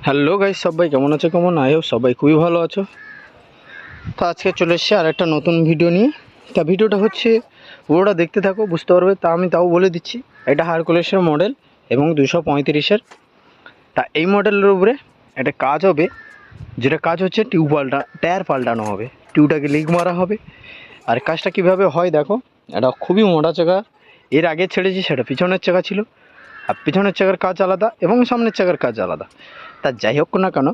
Hello guys, সবাই কেমন আছো? কেমন আছো? সবাই খুবই ভালো আছো। তো আজকে চলে এসেছি আর একটা নতুন ভিডিও নিয়ে। তা ভিডিওটা হচ্ছে পুরোটা দেখতে থাকো, বুঝতে পারবে। তা আমি তাও বলে দিচ্ছি, এটা হারকুলেসের মডেল এবং 235-এর। তা এই মডেলের উপরে একটা কাজ হবে, যেটা কাজ হচ্ছে টায়ার পাল্টানো হবে, টিউবটাকে লিক মারা হবে। আর কাজটা কিভাবে হয় দেখো, এটা খুবই মোটা চাকা। এর আগে ছেড়েছি সেটা পিছনের চাকা ছিল, আর পিছনের চাকার কাজ আলাদা এবং সামনের চাকার কাজ আলাদা। তা যাই হোক না কেন,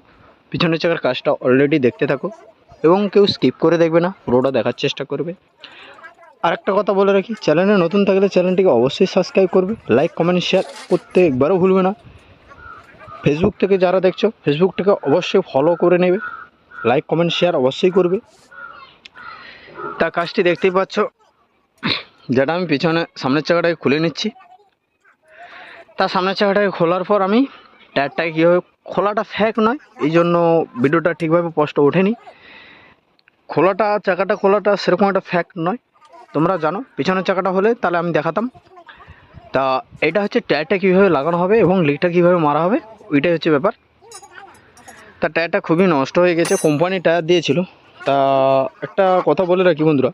পিছনের চাকার কাজটা অলরেডি দেখতে থাকো এবং কেউ স্কিপ করে দেখবে না, পুরোটা দেখার চেষ্টা করবে। আর একটা কথা বলে রাখি, চ্যানেলে নতুন থাকলে চ্যানেলটিকে অবশ্যই সাবস্ক্রাইব করবে, লাইক কমেন্ট শেয়ার করতে একবারও ভুলবে না। ফেসবুক থেকে যারা দেখছো, ফেসবুকটাকে অবশ্যই ফলো করে নেবে, লাইক কমেন্ট শেয়ার অবশ্যই করবে। তা কাজটি দেখতেই পাচ্ছ, যেটা আমি সামনের চাকাটাকে খুলে নিচ্ছি। তা সামনের চাকাটাকে খোলার পর আমি টায়ারটাকে কীভাবে খোলাটা ফ্যাক নয়, এই জন্য ভিডিওটা ঠিকভাবে স্পষ্ট ওঠেনি। চাকাটা খোলাটা সেরকম একটা ফ্যাক্ট নয়, তোমরা জানো। পিছনের চাকাটা হলে তাহলে আমি দেখাতাম। তা এটা হচ্ছে টায়ারটা কীভাবে লাগানো হবে এবং লিকটা কীভাবে মারা হবে, ওইটাই হচ্ছে ব্যাপার। তা টায়ারটা খুবই নষ্ট হয়ে গেছে, কোম্পানি টায়ার দিয়েছিল। তা একটা কথা বলে রাখি বন্ধুরা,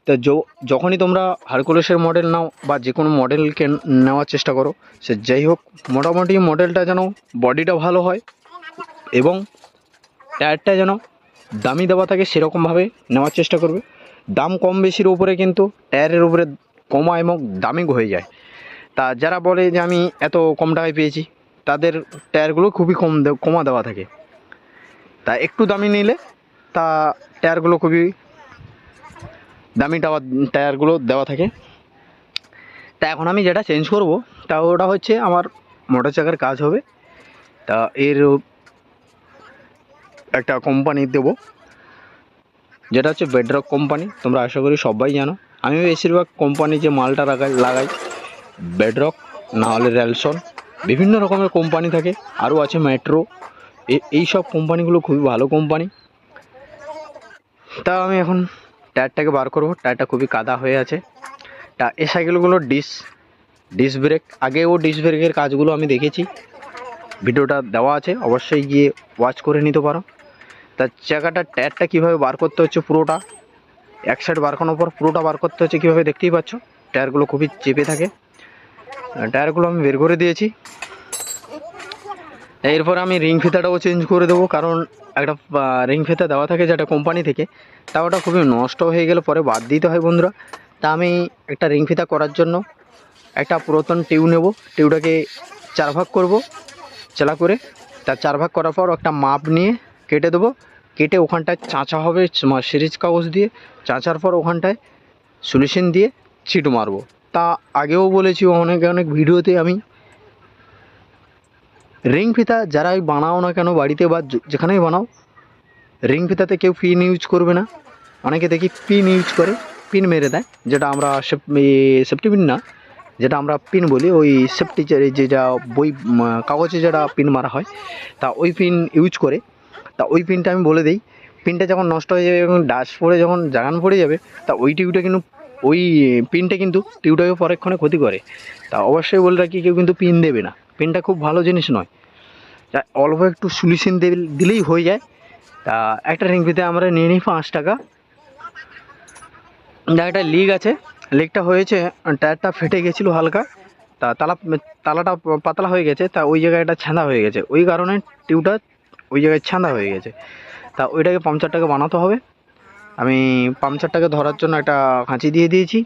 তা যখনই তোমরা হারকুলেসের মডেল নাও বা যে কোনো মডেলকে নেওয়ার চেষ্টা করো, সে যাই হোক, মোটামুটি মডেলটা যেন বডিটা ভালো হয় এবং টায়ারটা যেন দামি দেওয়া থাকে, সেরকমভাবে নেওয়ার চেষ্টা করবে। দাম কম বেশির উপরে কিন্তু টায়ারের উপরে কমা এবং দামি হয়ে যায়। তা যারা বলে যে আমি এত কম টাকায় পেয়েছি, তাদের টায়ারগুলো খুবই কমা দেওয়া থাকে। তা একটু দামি নিলে তা টায়ারগুলো খুবই দামি টায়ারগুলো দেওয়া থাকে। তা এখন আমি যেটা চেঞ্জ করব, তা ওটা হচ্ছে আমার মোটর চাকার কাজ হবে। তা এর একটা কোম্পানি দেবো, যেটা হচ্ছে বেডরক কোম্পানি। তোমরা আশা করি সবাই জানো। আমি বেশিরভাগ কোম্পানি যে মালটা লাগাই বেডরক, না হলে রেলসন, বিভিন্ন রকমের কোম্পানি থাকে, আরও আছে মেট্রো। এই সব কোম্পানিগুলো খুবই ভালো কোম্পানি। তা আমি এখন টায়ারটাকে বার করবো। টায়ারটা খুবই কাদা হয়ে আছে। তা এই সাইকেলগুলোর ডিস্ক ব্রেক, আগেও ডিস্ক ব্রেকের কাজগুলো আমি দেখেছি, ভিডিওটা দেওয়া আছে, অবশ্যই গিয়ে ওয়াচ করে নিতে পারো। তা টায়ারটা কীভাবে বার করতে হচ্ছে, পুরোটা এক সাইড বার করানোর পর পুরোটা বার করতে হচ্ছে কীভাবে, দেখতেই পাচ্ছ। টায়ারগুলো খুবই চেপে থাকে। টায়ারগুলো আমি বের করে দিয়েছি। এরপর আমি রিং ফিতাটাও চেঞ্জ করে দেবো, কারণ একটা রিং ফিতা দেওয়া থাকে যেটা কোম্পানি থেকে, তা ওটা খুবই নষ্ট হয়ে গেলে পরে বাদ দিতে হয় বন্ধুরা। তা আমি একটা রিং ফিতা করার জন্য একটা পুরাতন টিউব নেব, টিউবটাকে 4 ভাগ করব চেলা করে। তার 4 ভাগ করার পর একটা মাপ নিয়ে কেটে দেবো। কেটে ওখানটায় চাঁচা হবে সিরিজ কাগজ দিয়ে। চাঁচার পর ওখানটায় সলিউশন দিয়ে ছিট মারবো। তা আগেও বলেছি অনেক ভিডিওতে, আমি রিং ফিতা যারাই বানাও না কেন বাড়িতে বা যেখানেই বানাও, রিং ফিতাতে কেউ পিন ইউজ করবে না। অনেকে দেখি পিন ইউজ করে, পিন মেরে দেয়, যেটা আমরা সেফটি পিন না, যেটা আমরা পিন বলি, ওই সেফটি যে যা বই কাগজে যেটা পিন মারা হয়, তা ওই পিন ইউজ করে। তা ওই পিনটা আমি বলে দিই, পিনটা যখন নষ্ট হয়ে যাবে এবং ডাস্ট পড়ে যখন জাগান পড়ে যাবে, তা ওই পিনটা কিন্তু টিউবটাকে পরেক্ষণে ক্ষতি করে। তা অবশ্যই বলে রাখি, কেউ কিন্তু পিন দেবে না, পিনটা খুব ভালো জিনিস নয়। তা অল্প একটু সলিউশন দিলেই হয়ে যায়। তা একটা রিং ফিতে আমরা নিয়ে নিই 5 টাকা। যা একটা লিক আছে, লিকটা হয়েছে, টায়ারটা ফেটে গেছিলো হালকা। তা তালাটা পাতলা হয়ে গেছে, তা ওই জায়গায় একটা ছাঁদা হয়ে গেছে, ওই কারণে টিউবটা ওই জায়গায় ছাঁদা হয়ে গেছে। তা ওইটাকে পাংচারটাকে বানাতে হবে। আমি পাংচারটাকে ধরার জন্য একটা কাঁচি দিয়ে দিয়েছি।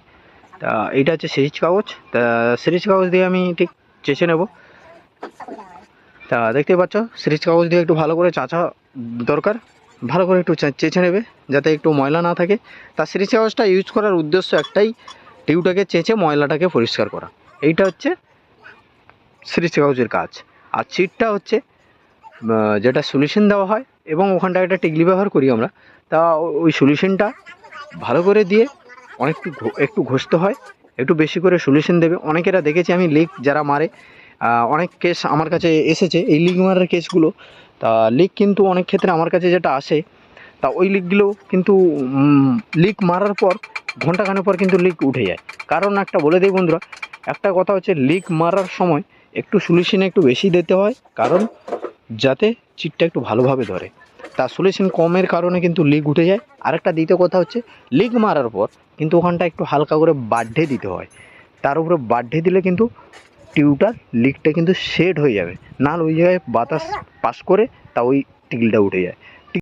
তা এইটা হচ্ছে সিরিজ কাগজ। তা সিরিজ কাগজ দিয়ে আমি ঠিক চেঁচে নেব। তা দেখতে পাচ্ছ, সিরিজ কাগজ দিয়ে একটু ভালো করে চাঁচা দরকার, ভালো করে একটু চেঁচে নেবে যাতে একটু ময়লা না থাকে। তা সিরিজ কাগজটা ইউজ করার উদ্দেশ্য একটাই, টিউবটাকে চেঁচে ময়লাটাকে পরিষ্কার করা। এইটা হচ্ছে সিরিজ কাগজের কাজ। আর ছিটটা হচ্ছে যেটা সলিউশন দেওয়া হয়, এবং ওখানটায় একটা টিকলি ব্যবহার করি আমরা। তা ওই সলিউশনটা ভালো করে দিয়ে একটু ঘষতে হয়, একটু বেশি করে সলিউশন দেবে। অনেকেরা দেখেছি আমি, লিক যারা মারে, অনেক কেস আমার কাছে এসেছে এই লিক মারার কেসগুলো। তা লিক কিন্তু অনেক ক্ষেত্রে আমার কাছে যেটা আসে, তা ওই লিকগুলো কিন্তু লিক মারার পর ঘন্টাখানেক পর কিন্তু লিক উঠে যায়। কারণ একটা বলে দিই বন্ধুরা, একটা কথা হচ্ছে, লিক মারার সময় একটু সলিউশনে একটু বেশি দিতে হয়, কারণ যাতে চিটটা একটু ভালোভাবে ধরে। তার সলিউশন কমের কারণে কিন্তু লিক উঠে যায়। আরেকটা দ্বিতীয় কথা হচ্ছে, লিক মারার পর কিন্তু ওখানটা একটু হালকা করে বাড্ঢে দিতে হয়। তার উপরে বাড্ঢে দিলে কিন্তু টিউবটার লিকটা কিন্তু সেট হয়ে যাবে, নাহলে ওই জায়গায় বাতাস পাস করে তা ওই টিকলিটা উঠে যায়।